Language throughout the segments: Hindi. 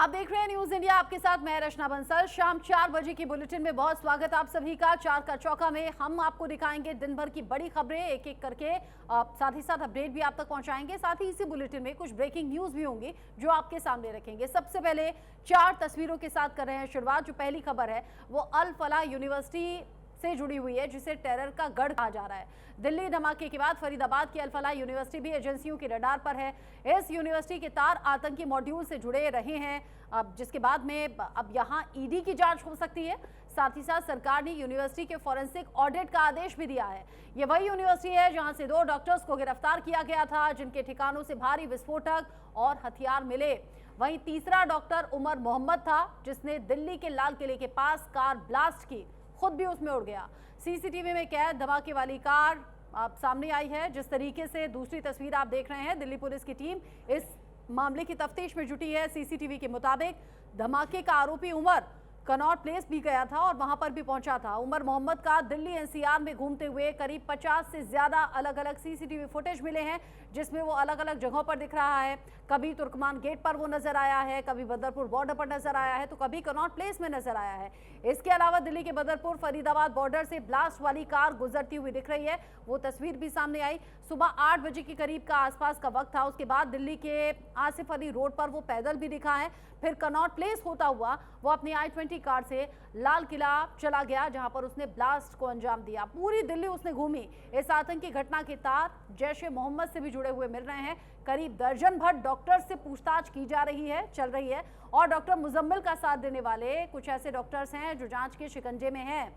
आप देख रहे हैं न्यूज इंडिया, आपके साथ मैं रचना बंसल। शाम 4 बजे की बुलेटिन में बहुत स्वागत आप सभी का। 4 का चौका में हम आपको दिखाएंगे दिन भर की बड़ी खबरें एक एक करके, साथ ही साथ अपडेट भी आप तक पहुंचाएंगे। साथ ही इसी बुलेटिन में कुछ ब्रेकिंग न्यूज भी होंगी जो आपके सामने रखेंगे। सबसे पहले 4 तस्वीरों के साथ कर रहे हैं शुरुआत। जो पहली खबर है वो अल फलाह यूनिवर्सिटी से जुड़ी हुई है, जिसे टेरर का गढ़ कहा जा रहा है। दिल्ली धमाके के बाद फरीदाबाद की अल फलाह यूनिवर्सिटी भी एजेंसियों के रडार पर है। इस यूनिवर्सिटी के तार आतंकी मॉड्यूल से जुड़े रहे हैं, अब जिसके बाद में अब यहां ईडी की जांच हो सकती है। साथ ही साथ सरकार ने यूनिवर्सिटी के फॉरेंसिक ऑडिट का आदेश भी दिया है। ये वही यूनिवर्सिटी है जहां से 2 डॉक्टर्स को गिरफ्तार किया गया था, जिनके ठिकानों से भारी विस्फोटक और हथियार मिले। वहीं तीसरा डॉक्टर उमर मोहम्मद था, जिसने दिल्ली के लाल किले के पास कार ब्लास्ट की, खुद भी उसमें उड़ गया। सीसीटीवी में कैद धमाके वाली कार आप सामने आई है। जिस तरीके से दूसरी तस्वीर आप देख रहे हैं, दिल्ली पुलिस की टीम इस मामले की तफ्तीश में जुटी है। सीसीटीवी के मुताबिक धमाके का आरोपी उमर कनॉट प्लेस भी गया था और वहां पर भी पहुंचा था। उमर मोहम्मद का दिल्ली एनसीआर में घूमते हुए करीब 50 से ज्यादा अलग अलग सीसीटीवी फुटेज मिले हैं, जिसमें वो अलग अलग जगहों पर दिख रहा है। कभी तुर्कमान गेट पर वो नजर आया है, कभी बदरपुर बॉर्डर पर नजर आया है, तो कभी कनॉट प्लेस में नजर आया है। इसके अलावा दिल्ली के बदरपुर फरीदाबाद बॉर्डर से ब्लास्ट वाली कार गुजरती हुई दिख रही है, वो तस्वीर भी सामने आई। सुबह 8 बजे के करीब का आसपास का वक्त था। उसके बाद दिल्ली के आसिफ अली रोड पर वो पैदल भी दिखा है। फिर कनॉट प्लेस होता हुआ वो अपनी i-20 कार से लाल किला चला गया, जहां पर उसने ब्लास्ट को अंजाम दिया। पूरी दिल्ली उसने घूमी। इस आतंकी घटना के तार जैश ए मोहम्मद से भी जुड़े हुए मिल रहे हैं। करीब दर्जन भर डॉक्टर से पूछताछ की जा रही है, चल रही है। और डॉक्टर मुजम्मिल का साथ देने वाले कुछ ऐसे डॉक्टर्स हैं जो जांच के शिकंजे में हैं।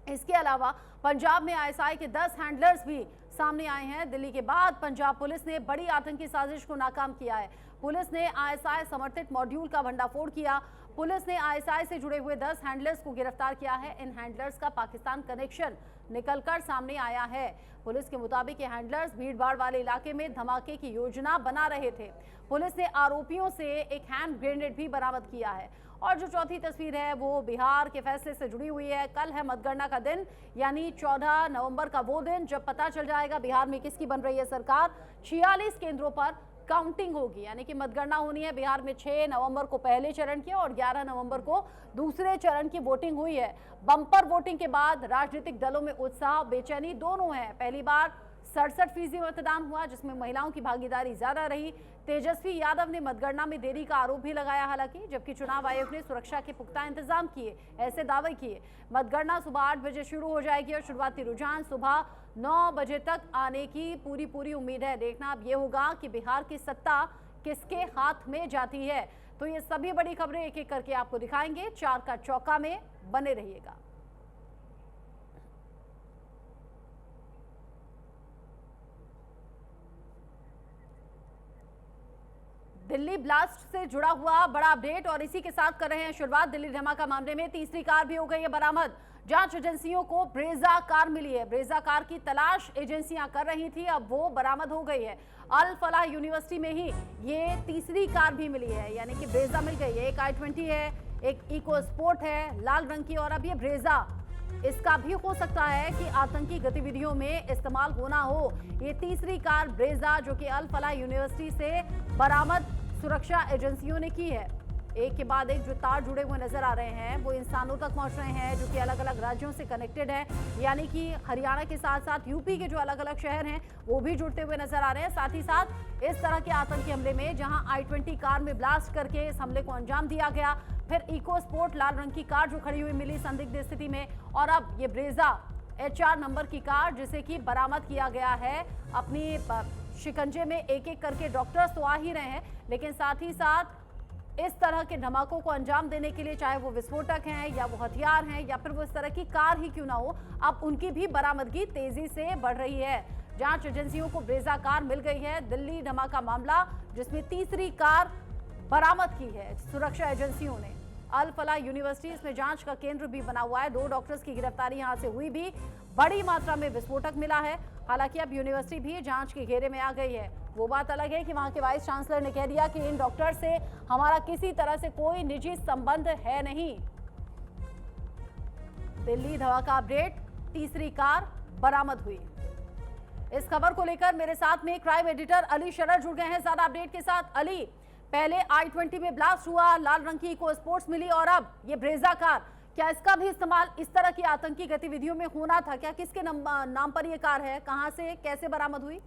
इसके अलावा पंजाब में आईएसआई के 10 हैंडलर्स भी सामने आए हैं। दिल्ली के बाद पंजाब पुलिस ने बड़ी आतंकी साजिश को नाकाम किया है। पुलिस ने आईएसआई समर्थित मॉड्यूल का भंडाफोड़ किया। पुलिस ने आईएसआई से जुड़े हुए 10 हैंडलर्स को गिरफ्तार किया है। इन हैंडलर्स का पाकिस्तान कनेक्शन निकलकर सामने आया है। पुलिस के मुताबिक ये हैंडलर्स भीड़भाड़ वाले इलाके में धमाके की योजना बना रहे थे। पुलिस ने आरोपियों से एक हैंड ग्रेनेड भी बरामद किया है। और जो चौथी तस्वीर है वो बिहार के फैसले से जुड़ी हुई है। कल है मतगणना का दिन, यानी 14 नवंबर का वो दिन जब पता चल जाएगा बिहार में किसकी बन रही है सरकार। 46 केंद्रों पर काउंटिंग होगी, यानी कि मतगणना होनी है। बिहार में 6 नवंबर को पहले चरण की और 11 नवंबर को दूसरे चरण की वोटिंग हुई है। बम्पर वोटिंग के बाद राजनीतिक दलों में उत्साह बेचैनी दोनों है। पहली बार 67% मतदान हुआ, जिसमें महिलाओं की भागीदारी ज्यादा रही। तेजस्वी यादव ने मतगणना में देरी का आरोप भी लगाया, हालांकि जबकि चुनाव आयोग ने सुरक्षा के पुख्ता इंतजाम किए, ऐसे दावे किए। मतगणना सुबह 8 बजे शुरू हो जाएगी और शुरुआती रुझान सुबह 9 बजे तक आने की पूरी उम्मीद है। देखना अब ये होगा कि बिहार की सत्ता किसके हाथ में जाती है। तो ये सभी बड़ी खबरें एक एक करके आपको दिखाएंगे। 4 का चौका में बने रहिएगा। दिल्ली ब्लास्ट से जुड़ा हुआ बड़ा अपडेट और इसी के साथ कर रहे हैं शुरुआत। दिल्ली धमाका मामले में तीसरी कार भी हो गई है बरामद। जांच एजेंसियों को ब्रेजा कार मिली है। ब्रेजा कार की तलाश एजेंसियां कर रही थी, अब वो बरामद हो गई है। अल फलाह यूनिवर्सिटी में ही ये तीसरी कार भी मिली है, यानी कि ब्रेजा मिल गई है। एक i-20 है, एक इको स्पोर्ट है लाल रंग की, और अब ये ब्रेजा, इसका भी हो सकता है कि आतंकी गतिविधियों में इस्तेमाल होना हो। ये तीसरी कार ब्रेजा जो कि अल फलाह यूनिवर्सिटी से बरामद सुरक्षा एजेंसियों ने की है। एक के बाद एक जो तार जुड़े हुए नजर आ रहे हैं वो इंसानों तक पहुंच रहे हैं, जो कि अलग अलग राज्यों से कनेक्टेड है, यानी कि हरियाणा के साथ साथ यूपी के जो अलग अलग शहर हैं वो भी जुड़ते हुए नजर आ रहे हैं। साथ ही साथ इस तरह के आतंकी हमले में जहां i-20 कार में ब्लास्ट करके इस हमले को अंजाम दिया गया, फिर इको स्पोर्ट लाल रंग की कार जो खड़ी हुई मिली संदिग्ध स्थिति में, और अब ये ब्रेजा HR नंबर की कार जिसे कि बरामद किया गया है। अपनी शिकंजे में एक एक करके डॉक्टर्स तो आ ही रहे हैं, लेकिन साथ ही साथ इस तरह के धमाकों को अंजाम देने के लिए, चाहे वो विस्फोटक हैं या वो हथियार हैं या फिर वो इस तरह की कार ही क्यों ना हो, अब उनकी भी बरामदगी तेजी से बढ़ रही है। जांच एजेंसियों को ब्रेजा कार मिल गई है। दिल्ली धमाका मामला जिसमें तीसरी कार बरामद की है सुरक्षा एजेंसियों ने। अल फलाह यूनिवर्सिटी इसमें जांच का केंद्र भी बना हुआ है। 2 डॉक्टर्स की गिरफ्तारी यहां से हुई भी। बड़ी मात्रा में विस्फोटक मिला है। हालांकि अब यूनिवर्सिटी भी जांच के घेरे में आ गई है। वो बात अलग है कि वहां के वाइस चांसलर ने कह दिया कि इन डॉक्टर से हमारा किसी तरह से कोई निजी संबंध है नहीं। दिल्ली धमाका अपडेट, तीसरी कार बरामद हुई। इस खबर को लेकर मेरे साथ में क्राइम एडिटर अली शरर जुड़ गए हैं ज्यादा अपडेट के साथ। अली, पहले I-20 में ब्लास्ट हुआ, लाल रंग की इको स्पोर्ट्स मिली और अब ये ब्रेजा कार, क्या इसका भी इस्तेमाल इस तरह की आतंकी गतिविधियों में होना था क्या? किसके नाम पर ये कार है, कहां से कैसे बरामद हुई?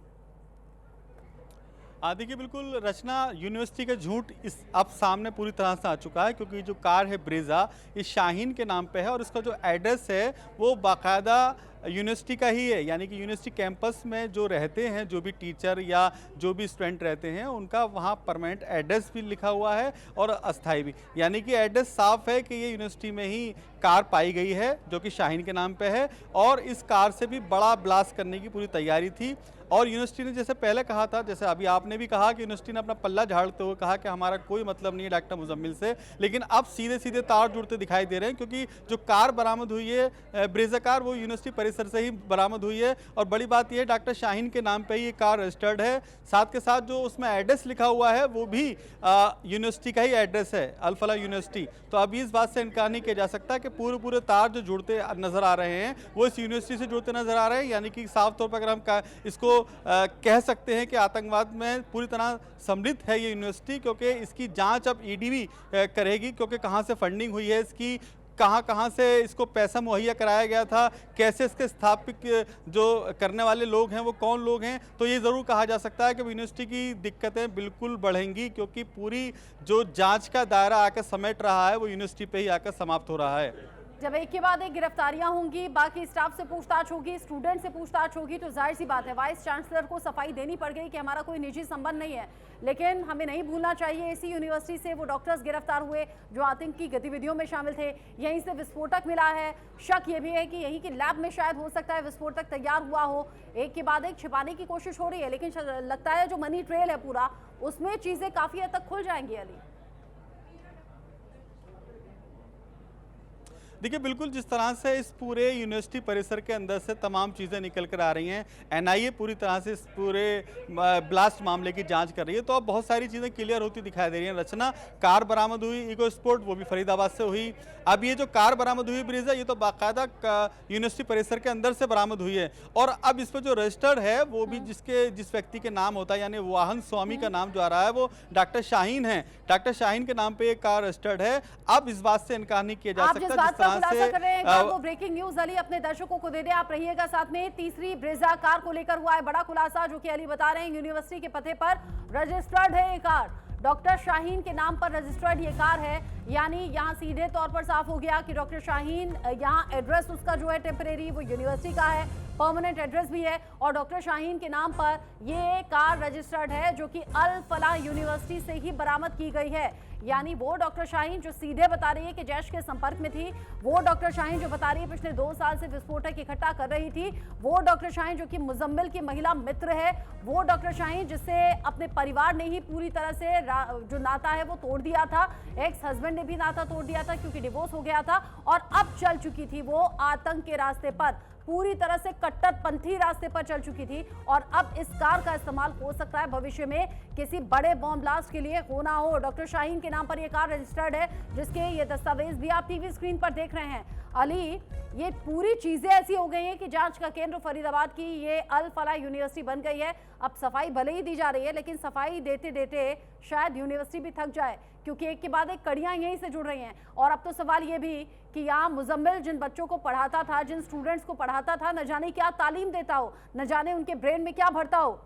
देखिए बिल्कुल रचना, यूनिवर्सिटी का झूठ इस अब सामने पूरी तरह से आ चुका है, क्योंकि जो कार है ब्रेजा, इस शाहीन के नाम पे है और इसका जो एड्रेस है वो बाकायदा यूनिवर्सिटी का ही है। यानी कि यूनिवर्सिटी कैंपस में जो रहते हैं, जो भी टीचर या जो भी स्टूडेंट रहते हैं, उनका वहाँ परमानेंट एड्रेस भी लिखा हुआ है और अस्थाई भी। यानी कि एड्रेस साफ है कि ये यूनिवर्सिटी में ही कार पाई गई है जो कि शाहीन के नाम पे है और इस कार से भी बड़ा ब्लास्ट करने की पूरी तैयारी थी। और यूनिवर्सिटी ने जैसे पहले कहा था, जैसे अभी आपने भी कहा कि यूनिवर्सिटी ने अपना पल्ला झाड़ते हुए कहा कि हमारा कोई मतलब नहीं है डॉक्टर मुजम्मिल से, लेकिन अब सीधे सीधे तार जुड़ते दिखाई दे रहे हैं, क्योंकि जो कार बरामद हुई है ब्रेजा कार, वो यूनिवर्सिटी परिसर से ही बरामद हुई है। और बड़ी बात यह है डॉक्टर शाहीन के नाम पे ही ये कार रजिस्टर्ड है। साथ के साथ जो उसमें एड्रेस लिखा हुआ है वो भी यूनिवर्सिटी का ही एड्रेस है, अल फलाह यूनिवर्सिटी। तो अभी इस बात से इनकार नहीं किया जा सकता कि पूरे तार जो जुड़ते नजर आ रहे हैं वो इस यूनिवर्सिटी से जुड़ते नजर आ रहे हैं। यानी कि साफ तौर पर अगर हम इसको कह सकते हैं कि आतंकवाद में पूरी तरह सम्मिलित है ये यूनिवर्सिटी, क्योंकि इसकी जांच अब ईडी भी करेगी, क्योंकि कहां से फंडिंग हुई है इसकी, कहां से इसको पैसा मुहैया कराया गया था, कैसे इसके स्थापित जो करने वाले लोग हैं वो कौन लोग हैं। तो ये ज़रूर कहा जा सकता है कि यूनिवर्सिटी की दिक्कतें बिल्कुल बढ़ेंगी, क्योंकि पूरी जो जांच का दायरा आकर समेट रहा है वो यूनिवर्सिटी पे ही आकर समाप्त हो रहा है। जब एक के बाद एक गिरफ्तारियां होंगी, बाकी स्टाफ से पूछताछ होगी, स्टूडेंट से पूछताछ होगी, तो जाहिर सी बात है वाइस चांसलर को सफाई देनी पड़ गई कि हमारा कोई निजी संबंध नहीं है। लेकिन हमें नहीं भूलना चाहिए, इसी यूनिवर्सिटी से वो डॉक्टर्स गिरफ्तार हुए जो आतंकी गतिविधियों में शामिल थे। यहीं से विस्फोटक मिला है, शक ये भी है कि यहीं की लैब में शायद हो सकता है विस्फोटक तैयार हुआ हो। एक के बाद एक छिपाने की कोशिश हो रही है, लेकिन लगता है जो मनी ट्रेल है पूरा, उसमें चीजें काफी हद तक खुल जाएंगी। अली, देखिए बिल्कुल जिस तरह से इस पूरे यूनिवर्सिटी परिसर के अंदर से तमाम चीज़ें निकल कर आ रही हैं, एनआईए पूरी तरह से इस पूरे ब्लास्ट मामले की जांच कर रही है, तो अब बहुत सारी चीज़ें क्लियर होती दिखाई दे रही हैं। रचना, कार बरामद हुई इको स्पोर्ट, वो भी फरीदाबाद से हुई। अब ये जो कार बरामद हुई ब्रेजा, ये तो बाकायदा यूनिवर्सिटी परिसर के अंदर से बरामद हुई है। और अब इस पर जो रजिस्टर्ड है वो भी जिस व्यक्ति के नाम होता है, यानी वाहन स्वामी का नाम जो आ रहा है वो डॉक्टर शाहीन है। डॉक्टर शाहीन के नाम पे एक कार रजिस्टर्ड है। अब इस बात से इनकार नहीं किया जा सकता। खुलासा कर रहे हैं वो ब्रेकिंग न्यूज अली अपने दर्शकों को दे दे, आप रहिएगा साथ में। तीसरी ब्रेजा कार को लेकर हुआ है बड़ा खुलासा, जो कि अली बता रहे हैं यूनिवर्सिटी के पते पर रजिस्टर्ड है ये कार, डॉक्टर शाहीन के नाम पर रजिस्टर्ड ये कार है। यानी यहाँ सीधे तौर पर साफ हो गया कि डॉक्टर शाहीन, यहाँ एड्रेस उसका जो है टेम्परेरी वो यूनिवर्सिटी का है, परमानेंट एड्रेस भी है, और डॉक्टर शाहीन के नाम पर ये कार रजिस्टर्ड है जो कि अल फलाह यूनिवर्सिटी से ही बरामद की गई है। यानी वो डॉक्टर शाहीन जो सीधे बता रही है कि जैश के संपर्क में थी, वो डॉक्टर शाहीन जो बता रही है पिछले 2 साल से विस्फोटक इकट्ठा कर रही थी, वो डॉक्टर शाहीन जो कि मुजम्मिल की महिला मित्र है, वो डॉक्टर शाहीन जिससे अपने परिवार ने ही पूरी तरह से जो नाता है वो तोड़ दिया था, एक्स हस्बैंड ने भी नाता तोड़ दिया था क्योंकि डिवोर्स हो गया था, और अब चल चुकी थी वो आतंक के रास्ते पर, पूरी तरह से कट्टरपंथी रास्ते पर चल चुकी थी। और अब इस कार का इस्तेमाल हो सकता है भविष्य में किसी बड़े बॉम्ब ब्लास्ट के लिए होना हो। डॉक्टर शाहीन के नाम पर यह कार रजिस्टर्ड है, जिसके ये दस्तावेज भी आप टीवी स्क्रीन पर देख रहे हैं। अली, ये पूरी चीजें ऐसी हो गई हैं कि जांच का केंद्र फरीदाबाद की ये अल फलाह यूनिवर्सिटी बन गई है। अब सफाई भले ही दी जा रही है, लेकिन सफाई देते देते शायद यूनिवर्सिटी भी थक जाए, क्योंकि एक के बाद एक कड़ियां यहीं से जुड़ रही हैं। और अब तो सवाल ये भी कि यहाँ मुजम्मिल जिन बच्चों को पढ़ाता था, जिन स्टूडेंट्स को पढ़ाता था, न जाने क्या तालीम देता हो, न जाने उनके ब्रेन में क्या भरता हो।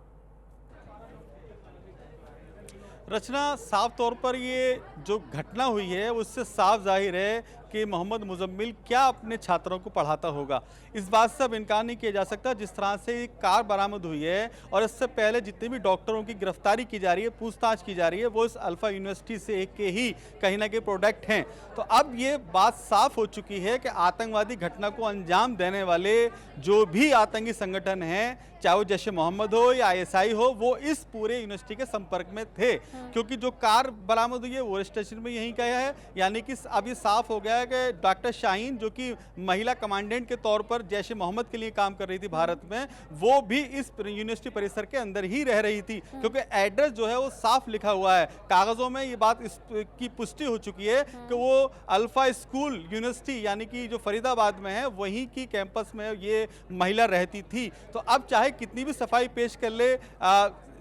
रचना, साफ तौर पर ये जो घटना हुई है उससे साफ जाहिर है कि मोहम्मद मुजम्मिल क्या अपने छात्रों को पढ़ाता होगा। इस बात से अब इनकार नहीं किया जा सकता। जिस तरह से ये कार बरामद हुई है और इससे पहले जितने भी डॉक्टरों की गिरफ्तारी की जा रही है, पूछताछ की जा रही है, वो इस अल्फा यूनिवर्सिटी से एक के ही कहीं ना कहीं प्रोडक्ट हैं। तो अब ये बात साफ हो चुकी है कि आतंकवादी घटना को अंजाम देने वाले जो भी आतंकी संगठन हैं, चाहे वो जैश ए मोहम्मद हो या ISI हो, वो इस पूरे यूनिवर्सिटी के संपर्क में थे। क्योंकि जो कार बरामद हुई है वो स्टेशन में यहीं का है। यानी कि अब ये साफ हो गया है कि डॉक्टर शाहीन जो कि महिला कमांडेंट के तौर पर जैश ए मोहम्मद के लिए काम कर रही थी भारत में, वो भी इस यूनिवर्सिटी परिसर के अंदर ही रह रही थी, क्योंकि एड्रेस जो है वो साफ लिखा हुआ है कागजों में। ये बात इसकी पुष्टि हो चुकी है कि वो अल्फा स्कूल यूनिवर्सिटी यानी कि जो फरीदाबाद में है वहीं की कैंपस में ये महिला रहती थी। तो अब चाहे कितनी भी सफाई पेश कर ले,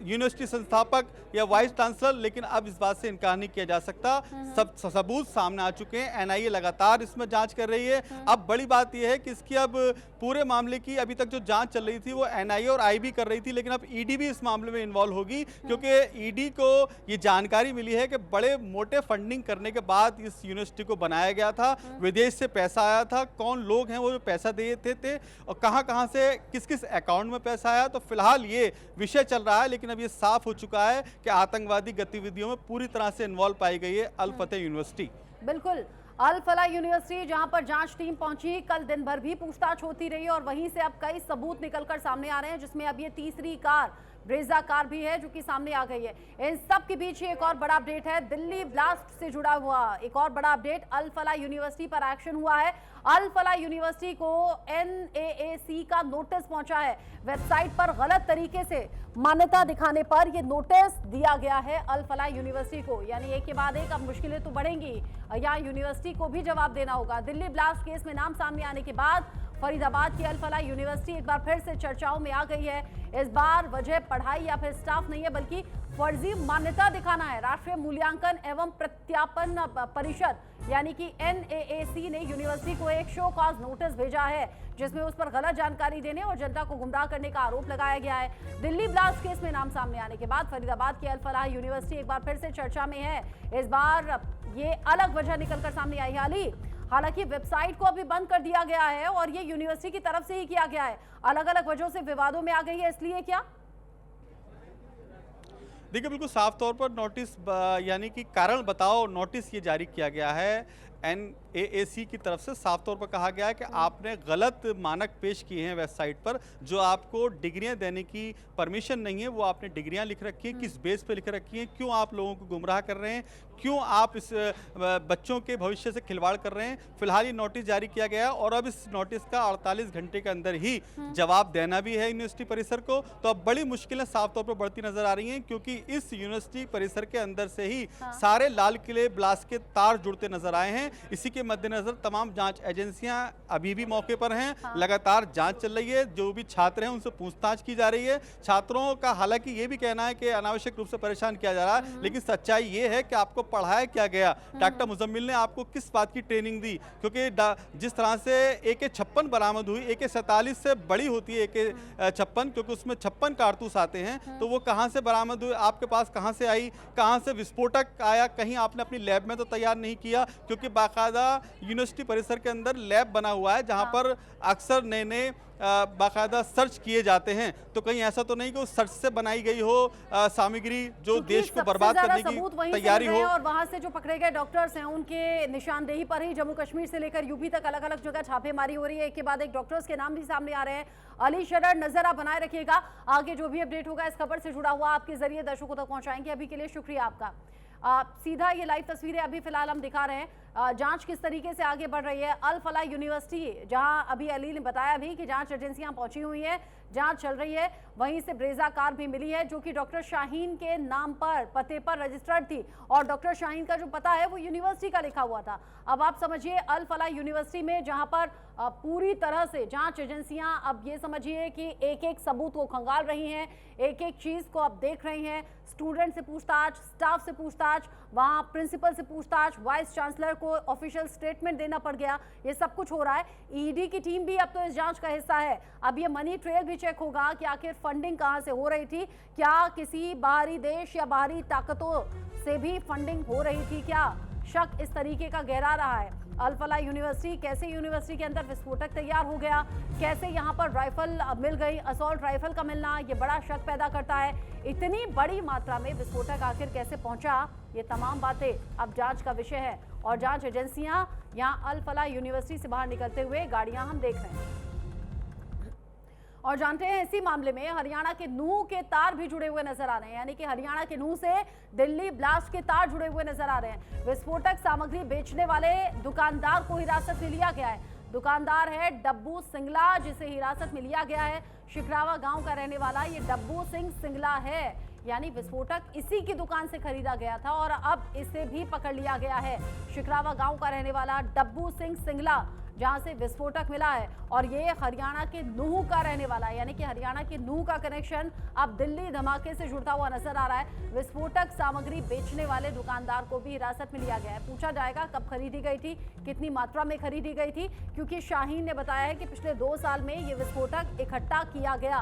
यूनिवर्सिटी संस्थापक या वाइस चांसलर, लेकिन अब इस बात से इनकार नहीं किया जा सकता। सब सबूत सामने आ चुके हैं, एनआईए लगातार इसमें जांच कर रही है। अब बड़ी बात यह है कि इसकी अब पूरे मामले की अभी तक जो जांच चल रही थी वो एनआईए और आईबी कर रही थी, लेकिन अब ईडी भी इस मामले में इन्वॉल्व होगी, क्योंकि ईडी को ये जानकारी मिली है कि बड़े मोटे फंडिंग करने के बाद इस यूनिवर्सिटी को बनाया गया था, विदेश से पैसा आया था, कौन लोग हैं वो जो पैसा दिए थे और कहां से किस किस अकाउंट में पैसा आया। तो फिलहाल ये विषय चल रहा है, लेकिन अब ये साफ हो चुका है कि आतंकवादी गतिविधियों में पूरी तरह से इन्वॉल्व पाई गई है अल फतेह यूनिवर्सिटी। बिल्कुल, अल फलाह यूनिवर्सिटी जहां पर जांच टीम पहुंची, कल दिन भर भी पूछताछ होती रही और वहीं से अब कई सबूत निकलकर सामने आ रहे हैं, जिसमें अब ये तीसरी कार ब्रेजा कार भी है जो कि सामने आ गई है। इन सब के बीच एक और बड़ा अपडेट है, दिल्ली ब्लास्ट से जुड़ा हुआ एक और बड़ा अपडेट। अल फलाह यूनिवर्सिटी पर एक्शन हुआ है। अल फलाह यूनिवर्सिटी को NAAC का नोटिस पहुंचा है। वेबसाइट पर गलत तरीके से मान्यता दिखाने पर यह नोटिस दिया गया है अल फलाह यूनिवर्सिटी को, यानी एक के बाद एक अब मुश्किलें तो बढ़ेंगी, यहाँ यूनिवर्सिटी को भी जवाब देना होगा। दिल्ली ब्लास्ट केस में नाम सामने आने के बाद फरीदाबाद की अल फलाह यूनिवर्सिटी एक बार फिर से चर्चाओं में आ गई है। इस बार वजह पढ़ाई या फिर स्टाफ नहीं है, बल्कि फर्जी मान्यता दिखाना है। राष्ट्रीय मूल्यांकन एवं प्रत्यापन परिषद यानी कि NAAC ने यूनिवर्सिटी को एक शो कॉज नोटिस भेजा है, जिसमें उस पर गलत जानकारी देने और जनता को गुमराह करने का आरोप लगाया गया है। दिल्ली ब्लास्ट केस में नाम सामने आने के बाद फरीदाबाद की अल फलाह यूनिवर्सिटी एक बार फिर से चर्चा में है। इस बार ये अलग वजह निकलकर सामने आई है। हालांकि वेबसाइट को अभी बंद कर दिया गया है और ये यूनिवर्सिटी की तरफ से ही किया गया है। अलग अलग वजहों से विवादों में आ गई है, इसलिए क्या? देखिए, बिल्कुल साफ तौर पर नोटिस यानी कि कारण बताओ नोटिस ये जारी किया गया है। NAAC की तरफ से साफ तौर पर कहा गया है कि आपने गलत मानक पेश किए हैं वेबसाइट पर, जो आपको डिग्रियां देने की परमिशन नहीं है, वो आपने डिग्रियां लिख रखी हैं, किस बेस पे लिख रखी हैं, क्यों आप लोगों को गुमराह कर रहे हैं, क्यों आप इस बच्चों के भविष्य से खिलवाड़ कर रहे हैं। फिलहाल ये नोटिस जारी किया गया है और अब इस नोटिस का 48 घंटे के अंदर ही जवाब देना भी है यूनिवर्सिटी परिसर को। तो अब बड़ी मुश्किलें साफ तौर पर बढ़ती नजर आ रही हैं, क्योंकि इस यूनिवर्सिटी परिसर के अंदर से ही सारे लाल किले ब्लास्ट के तार जुड़ते नजर आए हैं। इसी के मद्देनजर तमाम जांच एजेंसियां अभी भी मौके पर हैं, लगातार जांच चल रही है। जो भी छात्र हैं उनसे पूछताछ की जा रही है। छात्रों का हालांकि ये भी कहना है कि अनावश्यक रूप से परेशान किया जा रहा है, लेकिन सच्चाई ये है कि आपको पढ़ाया क्या गया, डॉक्टर मुजम्मिल ने आपको किस बात की ट्रेनिंग दी, क्योंकि जिस तरह से AK-56 बरामद हुई, AK-47 से बड़ी होती है AK-56, क्योंकि उसमें 56 कारतूस आते हैं, तो वो कहाँ से बरामद हुई, आपके पास कहाँ से आई, कहाँ से विस्फोटक आया, कहीं आपने अपनी लैब में तो तैयार नहीं किया, क्योंकि बाकायदा यूनिवर्सिटी परिसर के अंदर लैब बना हुआ है जहां पर अक्सर नए नए बाकायदा सर्च किए जाते हैं। तो कहीं ऐसा तो नहीं कि उस सर्च से बनाई गई हो सामग्री जो देश को बर्बाद करने की तैयारी हो। और वहां से जो पकड़े गए डॉक्टर्स हैं उनके निशानदेही पर ही जम्मू कश्मीर से लेकर यूपी तक अलग अलग जगह छापेमारी हो रही है। एक के बाद एक डॉक्टर्स के नाम भी सामने आ रहे हैं। अली शरर, नजर आप बनाए रखिएगा, आगे जो भी अपडेट होगा इस खबर से जुड़ा हुआ आपके जरिए दर्शकों तक पहुंचाएंगे। अभी के लिए शुक्रिया आपका। सीधा ये लाइव तस्वीरें अभी फिलहाल हम दिखा रहे हैं। जांच किस तरीके से आगे बढ़ रही है। अल फलाह यूनिवर्सिटी, जहां अभी अली ने बताया भी कि जांच एजेंसियां पहुंची हुई हैं, जांच चल रही है, वहीं से ब्रेजा कार भी मिली है जो कि डॉक्टर शाहीन के नाम पर पते पर रजिस्टर्ड थी और डॉक्टर शाहीन का जो पता है वो यूनिवर्सिटी का लिखा हुआ था। अब आप समझिए अल फलाह यूनिवर्सिटी में जहां पर पूरी तरह से जांच एजेंसियां अब ये समझिए कि एक एक सबूत को खंगाल रही हैं, एक एक चीज को अब देख रही हैं। स्टूडेंट से पूछताछ, स्टाफ से पूछताछ, वहां प्रिंसिपल से पूछताछ, वाइस चांसलर को ऑफिशियल स्टेटमेंट देना पड़ गया, ये सब कुछ हो रहा है। ईडी की टीम भी अब तो इस जांच का हिस्सा है। अब ये मनी ट्रेल भी चेक होगा कि आखिर फंडिंग कहां से हो रही थी, क्या किसी बाहरी देश या बाहरी ताकतों से भी फंडिंग हो रही थी, क्या शक इस तरीके का गहरा रहा है। अल फलाह यूनिवर्सिटी, कैसे यूनिवर्सिटी के अंदर विस्फोटक तैयार हो गया, कैसे यहाँ पर राइफल मिल गई, असॉल्ट राइफल का मिलना ये बड़ा शक पैदा करता है। इतनी बड़ी मात्रा में विस्फोटक आखिर कैसे पहुंचा, ये तमाम बातें अब जांच का विषय है और जांच एजेंसियां यहाँ अल फलाह यूनिवर्सिटी से बाहर निकलते हुए गाड़ियां हम देख रहे हैं। और जानते हैं इसी मामले में हरियाणा के नूह के तार भी जुड़े हुए नजर आ रहे हैं, यानी कि हरियाणा के नूह से दिल्ली ब्लास्ट के तार जुड़े हुए नजर आ रहे हैं। विस्फोटक सामग्री बेचने वाले दुकानदार को हिरासत में लिया गया है। दुकानदार है डब्बू सिंगला, जिसे हिरासत में लिया गया है। शिखरावा गांव का रहने वाला ये डब्बू सिंह सिंगला है। यानी विस्फोटक इसी की दुकान से खरीदा गया था और अब इसे भी पकड़ लिया गया है। शिकरावा गांव का रहने वाला डब्बू सिंह सिंगला जहां से विस्फोटक मिला है और ये हरियाणा के नूह का रहने वाला है, यानी कि हरियाणा के नूह का कनेक्शन अब दिल्ली धमाके से जुड़ता हुआ नजर आ रहा है। विस्फोटक सामग्री बेचने वाले दुकानदार को भी हिरासत में लिया गया है। पूछा जाएगा कब खरीदी गई थी, कितनी मात्रा में खरीदी गई थी, क्योंकि शाहीन ने बताया है कि पिछले 2 साल में ये विस्फोटक इकट्ठा किया गया।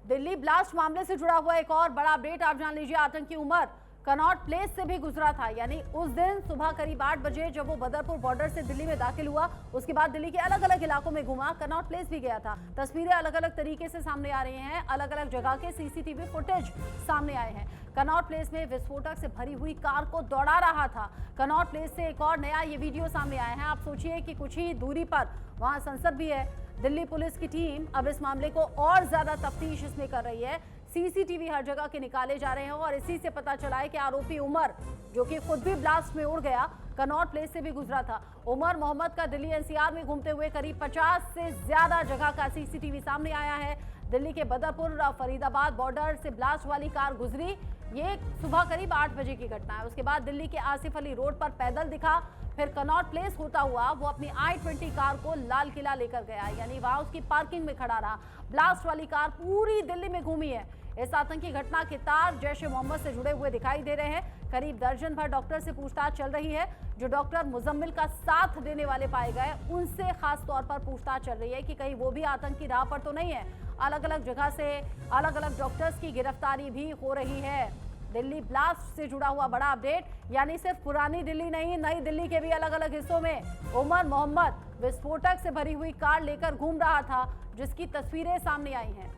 दिल्ली ब्लास्ट मामले से जुड़ा हुआ एक और बड़ा अपडेट आप जान लीजिए। आतंकी उमर कनॉट प्लेस से भी गुजरा था, यानी उस दिन सुबह करीब 8 बजे जब वो बदरपुर बॉर्डर से दिल्ली में दाखिल हुआ, उसके बाद दिल्ली के अलग अलग इलाकों में घूमा, कनॉट प्लेस भी गया था। तस्वीरें अलग अलग तरीके से सामने आ रही हैं, अलग अलग जगह के सीसीटीवी फुटेज सामने आए हैं। कनॉट प्लेस में विस्फोटक से भरी हुई कार को दौड़ा रहा था। कनॉट प्लेस से एक और नया ये वीडियो सामने आया है। आप सोचिए कि कुछ ही दूरी पर वहां संसद भी है। दिल्ली पुलिस की टीम अब इस मामले को और ज्यादा तफ्तीश इसमें कर रही है। सीसीटीवी हर जगह के निकाले जा रहे हैं और इसी से पता चला है कि आरोपी उमर, जो कि खुद भी ब्लास्ट में उड़ गया, कनॉट प्लेस से भी गुजरा था। उमर मोहम्मद का दिल्ली एनसीआर में घूमते हुए करीब 50 से ज्यादा जगह का सीसीटीवी सामने आया है। दिल्ली के बदरपुर फरीदाबाद बॉर्डर से ब्लास्ट वाली कार गुजरी। ये सुबह करीब 8 बजे की घटना है। उसके बाद दिल्ली के आसिफ अली रोड पर पैदल दिखा, फिर कनॉट प्लेस होता हुआ वो अपनी i20 कार को लाल किला लेकर गया, यानी वहां उसकी पार्किंग में खड़ा रहा। ब्लास्ट वाली कार पूरी दिल्ली में घूमी है। इस आतंकी घटना के तार जैश-ए मोहम्मद से जुड़े हुए दिखाई दे रहे हैं। करीब दर्जन भर डॉक्टर से पूछताछ चल रही है। जो डॉक्टर मुजम्मिल का साथ देने वाले पाए गए, उनसे खास तौर पर पूछताछ चल रही है कि कहीं वो भी आतंकी राह पर तो नहीं है। अलग अलग जगह से अलग अलग डॉक्टर्स की गिरफ्तारी भी हो रही है। दिल्ली ब्लास्ट से जुड़ा हुआ बड़ा अपडेट, यानी सिर्फ पुरानी दिल्ली नहीं, नई दिल्ली के भी अलग अलग हिस्सों में उमर मोहम्मद विस्फोटक से भरी हुई कार लेकर घूम रहा था, जिसकी तस्वीरें सामने आई हैं।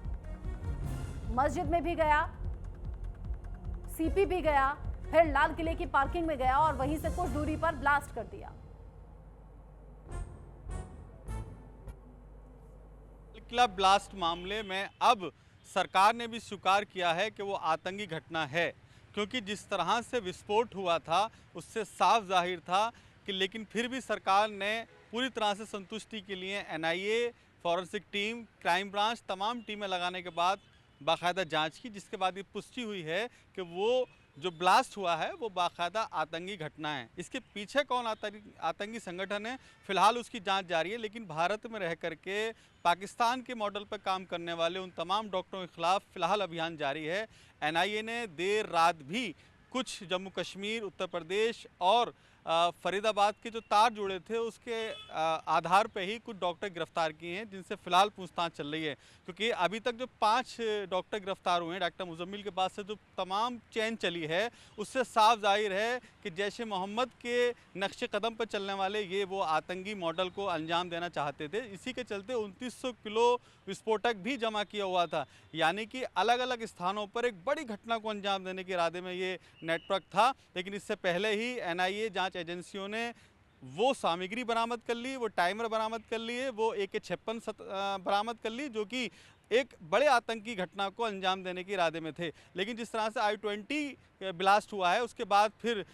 मस्जिद में भी गया, सीपी भी गया, फिर लाल किले की पार्किंग में गया और वहीं से कुछ दूरी पर ब्लास्ट कर दिया। किला ब्लास्ट मामले में अब सरकार ने भी स्वीकार किया है कि वो आतंकी घटना है, क्योंकि जिस तरह से विस्फोट हुआ था उससे साफ जाहिर था कि, लेकिन फिर भी सरकार ने पूरी तरह से संतुष्टि के लिए NIA, forensic team, crime branch तमाम टीमें लगाने के बाद बाकायदा जांच की, जिसके बाद ये पुष्टि हुई है कि वो जो ब्लास्ट हुआ है वो बाकायदा आतंकी घटना है। इसके पीछे कौन आतंकी संगठन है, फिलहाल उसकी जांच जारी है। लेकिन भारत में रह करके पाकिस्तान के मॉडल पर काम करने वाले उन तमाम डॉक्टरों के खिलाफ फिलहाल अभियान जारी है। एनआईए ने देर रात भी कुछ जम्मू कश्मीर, उत्तर प्रदेश और फरीदाबाद के जो तार जुड़े थे उसके आधार पे ही कुछ डॉक्टर गिरफ्तार किए हैं, जिनसे फिलहाल पूछताछ चल रही है। क्योंकि अभी तक जो 5 डॉक्टर गिरफ्तार हुए हैं डॉक्टर मुजम्मिल के पास से जो तमाम चेन चली है, उससे साफ जाहिर है कि जैश-ए मोहम्मद के नक्शे कदम पर चलने वाले ये वो आतंकी मॉडल को अंजाम देना चाहते थे। इसी के चलते 2900 किलो विस्फोटक भी जमा किया हुआ था, यानी कि अलग अलग स्थानों पर एक बड़ी घटना को अंजाम देने के इरादे में ये नेटवर्क था। लेकिन इससे पहले ही एनआईए जांच एजेंसियों ने वो सामग्री बरामद कर ली, वो टाइमर बरामद कर लिए, वो AK-56 बरामद कर ली, जो कि एक बड़े आतंकी घटना को अंजाम देने के इरादे में थे। लेकिन जिस तरह से i20 ब्लास्ट हुआ है, उसके बाद फिर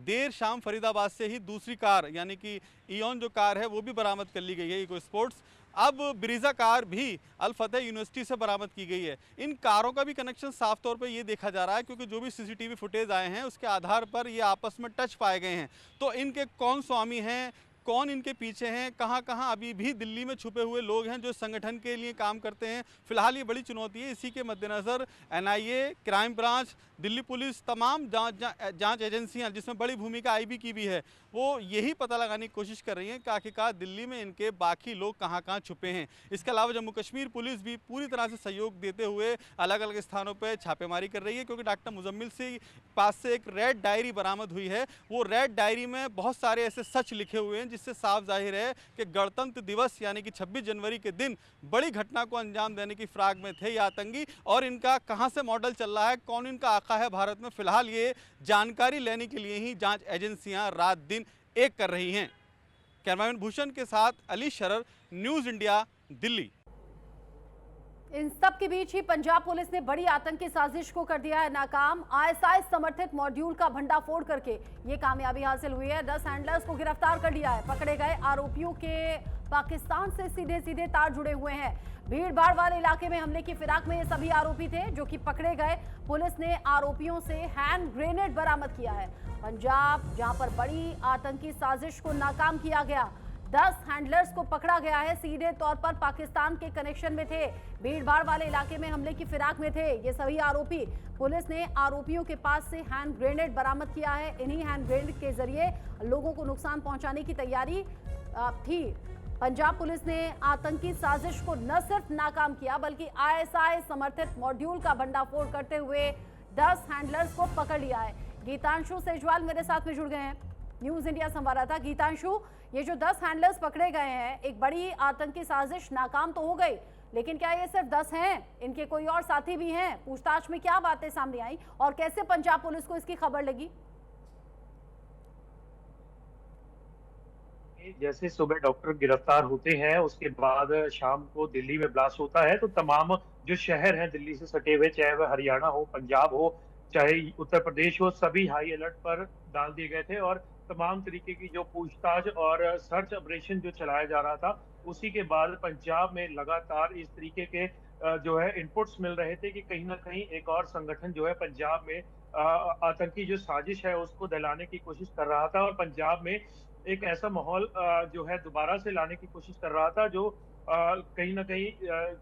देर शाम फरीदाबाद से ही दूसरी कार, यानी कि ईओन जो कार है वो भी बरामद कर ली गई है, इको स्पोर्ट्स। अब ब्रीजा कार भी अल फतेह यूनिवर्सिटी से बरामद की गई है। इन कारों का भी कनेक्शन साफ तौर पे ये देखा जा रहा है, क्योंकि जो भी सीसीटीवी फुटेज आए हैं उसके आधार पर ये आपस में टच पाए गए हैं। तो इनके कौन स्वामी हैं, कौन इनके पीछे हैं, कहाँ कहाँ अभी भी दिल्ली में छुपे हुए लोग हैं जो संगठन के लिए काम करते हैं, फिलहाल ये बड़ी चुनौती है। इसी के मद्देनज़र NIA, crime branch, Delhi police, तमाम जांच एजेंसियां, जिसमें बड़ी भूमिका आईबी की भी है, वो यही पता लगाने की कोशिश कर रही हैं कि आखिरकार दिल्ली में इनके बाकी लोग कहाँ कहाँ छुपे हैं। इसके अलावा जम्मू कश्मीर पुलिस भी पूरी तरह से सहयोग देते हुए अलग अलग स्थानों पर छापेमारी कर रही है, क्योंकि डॉक्टर मुजम्मिल से पास से एक रेड डायरी बरामद हुई है। वो रेड डायरी में बहुत सारे ऐसे सच लिखे हुए हैं, जिससे साफ जाहिर है कि गणतंत्र दिवस यानी कि 26 जनवरी के दिन बड़ी घटना को अंजाम देने की फिराक में थे ये आतंकी। और इनका कहां से मॉडल चल रहा है, कौन इनका आका है भारत में, फिलहाल ये जानकारी लेने के लिए ही जांच एजेंसियां रात दिन एक कर रही हैं। कैमरामैन भूषण के साथ अली शरर, न्यूज़ इंडिया, दिल्ली। इन सब के बीच ही पंजाब पुलिस ने बड़ी आतंकी साजिश को कर दिया है नाकाम। आईएसआई समर्थित मॉड्यूल का भंडाफोड़ करके ये कामयाबी हासिल हुई है। 10 हैंडलर्स को गिरफ्तार कर लिया है। पकड़े गए आरोपियों के पाकिस्तान से सीधे सीधे तार जुड़े हुए हैं। भीड़ भाड़ वाले इलाके में हमले की फिराक में ये सभी आरोपी थे जो कि पकड़े गए। पुलिस ने आरोपियों से हैंड ग्रेनेड बरामद किया है। पंजाब जहां पर बड़ी आतंकी साजिश को नाकाम किया गया, 10 हैंडलर्स को पकड़ा गया है। सीधे तौर पर पाकिस्तान के कनेक्शन में थे, भीड़ भाड़ वाले इलाके में हमले की फिराक में थे ये सभी आरोपी। पुलिस ने आरोपियों के पास से हैंड ग्रेनेड बरामद किया है। इन्हीं हैंड ग्रेनेड के जरिए लोगों को नुकसान पहुंचाने की तैयारी थी। पंजाब पुलिस ने आतंकी साजिश को न सिर्फ नाकाम किया बल्कि आईएसआई समर्थित मॉड्यूल का भंडाफोड़ करते हुए 10 हैंडलर्स को पकड़ लिया है। गीतांशु सेजवाल मेरे साथ में जुड़ गए हैं, न्यूज इंडिया संवाददाता। गीतांशु, ये जो 10 हैंडलर्स पकड़े गए हैं, एक बड़ी आतंकी साजिश नाकाम तो हो गई, लेकिन क्या ये सिर्फ 10 हैं? इनके कोई और साथी भी हैं? पूछताछ में क्या बातें सामने आई और कैसे पंजाब पुलिस को इसकी खबर लगी? जैसे सुबह डॉक्टर गिरफ्तार होते हैं, उसके बाद शाम को दिल्ली में ब्लास्ट होता है, तो तमाम जो शहर हैं दिल्ली से सटे हुए, चाहे वह हरियाणा हो, पंजाब हो, चाहे उत्तर प्रदेश हो, सभी हाई अलर्ट पर डाल दिए गए थे और तमाम तरीके की जो पूछताछ और सर्च ऑपरेशन जो चलाया जा रहा था, उसी के बाद पंजाब में लगातार इस तरीके के जो है इनपुट्स मिल रहे थे कि कहीं ना कहीं एक और संगठन जो है पंजाब में आतंकी जो साजिश है उसको दहलाने की कोशिश कर रहा था और पंजाब में एक ऐसा माहौल जो है दोबारा से लाने की कोशिश कर रहा था जो कहीं ना कहीं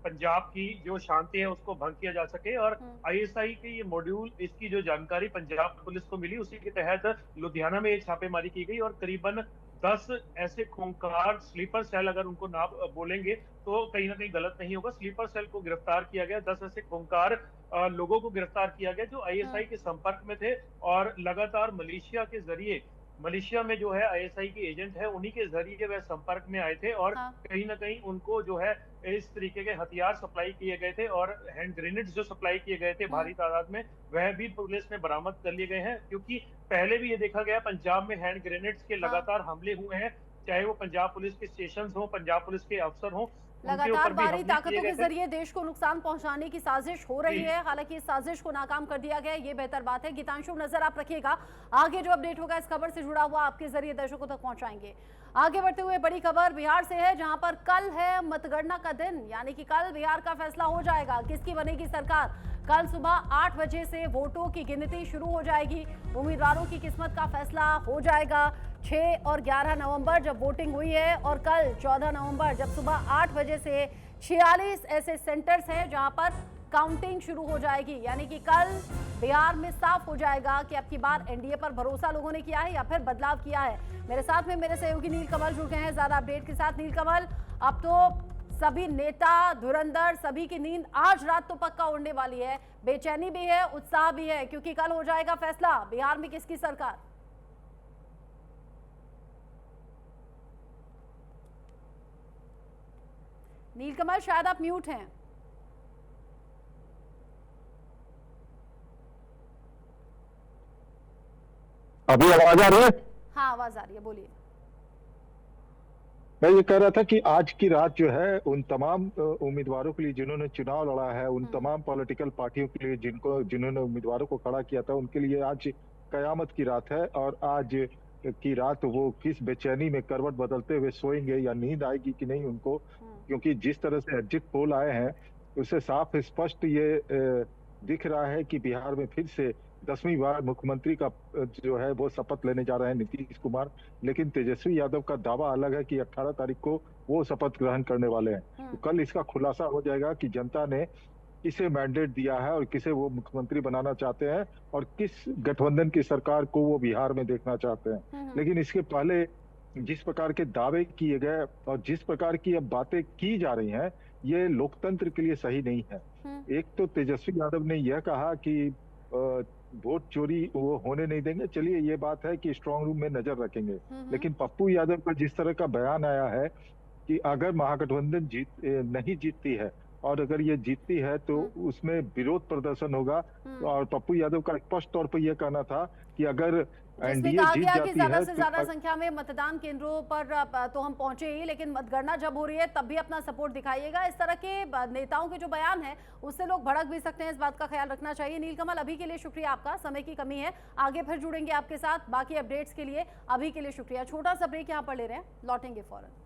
पंजाब की जो शांति है उसको भंग किया जा सके। और आईएसआई के ये मॉड्यूल, इसकी जो जानकारी पंजाब पुलिस को मिली, उसी के तहत लुधियाना में एक छापेमारी की गई और करीबन 10 ऐसे खूंखार स्लीपर सेल, अगर उनको नाम बोलेंगे तो कहीं ना कहीं गलत नहीं होगा, स्लीपर सेल को गिरफ्तार किया गया। 10 ऐसे खूंखार लोगों को गिरफ्तार किया गया जो आईएसआई के संपर्क में थे और लगातार मलेशिया के जरिए, मलेशिया में जो है आईएसआई के एजेंट है, उन्हीं के जरिए वह संपर्क में आए थे और कहीं ना कहीं उनको जो है इस तरीके के हथियार सप्लाई किए गए थे और हैंड ग्रेनेड्स जो सप्लाई किए गए थे भारी तादाद में, वह भी पुलिस ने बरामद कर लिए गए हैं। क्योंकि पहले भी ये देखा गया पंजाब में हैंड ग्रेनेड्स के लगातार हमले हुए हैं, चाहे वो पंजाब पुलिस के स्टेशन हो, पंजाब पुलिस के अफसर हो, लगातार बाहरी ताकतों के जरिए देश को नुकसान पहुंचाने की साजिश हो रही है। हालांकि इस साजिश को नाकाम कर दिया गया, ये बेहतर बात है। गीतांशु, नजर आप रखिएगा, आगे जो अपडेट होगा इस खबर से जुड़ा हुआ आपके जरिए दर्शकों तक पहुंचाएंगे। आगे बढ़ते हुए बड़ी खबर बिहार से है, जहां पर कल है मतगणना का दिन, यानी कि कल बिहार का फैसला हो जाएगा किसकी बनेगी सरकार। कल सुबह 8 बजे से वोटों की गिनती शुरू हो जाएगी। उम्मीदवारों की किस्मत का फैसला हो जाएगा। 6 और 11 नवंबर जब वोटिंग हुई है और कल 14 नवंबर जब सुबह 8 बजे से 46 ऐसे सेंटर्स हैं जहां पर काउंटिंग शुरू हो जाएगी। यानी कि कल बिहार में साफ हो जाएगा कि अब की बार एनडीए पर भरोसा लोगों ने किया है या फिर बदलाव किया है। मेरे साथ में मेरे सहयोगी नीलकमल जुड़ गए हैं ज्यादा अपडेट के साथ। नीलकमल, अब तो सभी नेता धुरंधर सभी की नींद आज रात तो पक्का उड़ने वाली है, बेचैनी भी है, उत्साह भी है, क्योंकि कल हो जाएगा फैसला बिहार में किसकी सरकार। नीलकमल, शायद आप म्यूट हैं। अभी आवाज आ रही है? हाँ, आवाज आ रही है, बोलिए। मैं ये कह रहा था कि आज की रात जो है उन तमाम उम्मीदवारों के लिए जिन्होंने चुनाव लड़ा है, उन तमाम पॉलिटिकल पार्टियों के लिए जिन्होंने उम्मीदवारों को खड़ा किया था, उनके लिए आज कयामत की रात है। और आज की रात वो किस बेचैनी में करवट बदलते हुए सोएंगे या नींद आएगी कि नहीं उनको, क्योंकि जिस तरह से एग्जिट पोल आए हैं उससे साफ स्पष्ट ये दिख रहा है कि बिहार में फिर से 10वीं बार मुख्यमंत्री का जो है वो शपथ लेने जा रहे हैं नीतीश कुमार। लेकिन तेजस्वी यादव का दावा अलग है कि 18 तारीख को वो शपथ ग्रहण करने वाले हैं। तो कल इसका खुलासा हो जाएगा कि जनता ने किसे मैंडेट दिया है और किसे वो मुख्यमंत्री बनाना चाहते हैं और किस गठबंधन की सरकार को वो बिहार में देखना चाहते हैं। लेकिन इसके पहले जिस प्रकार के दावे किए गए और जिस प्रकार की अब बातें की जा रही हैं, ये लोकतंत्र के लिए सही नहीं है। एक तो तेजस्वी यादव ने यह कहा कि वोट चोरी वो होने नहीं देंगे, चलिए ये बात है कि स्ट्रांग रूम में नजर रखेंगे। लेकिन पप्पू यादव का जिस तरह का बयान आया है कि अगर महागठबंधन नहीं जीतती है और अगर ये जीतती है तो उसमें विरोध प्रदर्शन होगा। और पप्पू यादव का स्पष्ट तौर पर यह कहना था कि अगर जिसमें एनडीए कहा जीत गया कि जाती ज्यादा है से तो ज्यादा संख्या में मतदान केंद्रों पर तो हम पहुंचे ही, लेकिन मतगणना जब हो रही है तब भी अपना सपोर्ट दिखाइएगा। इस तरह के नेताओं के जो बयान है उससे लोग भड़क भी सकते हैं, इस बात का ख्याल रखना चाहिए। नीलकमल, अभी के लिए शुक्रिया आपका, समय की कमी है, आगे फिर जुड़ेंगे आपके साथ बाकी अपडेट्स के लिए। अभी के लिए शुक्रिया। छोटा सा ब्रेक यहाँ पर ले रहे हैं, लौटेंगे फौरन।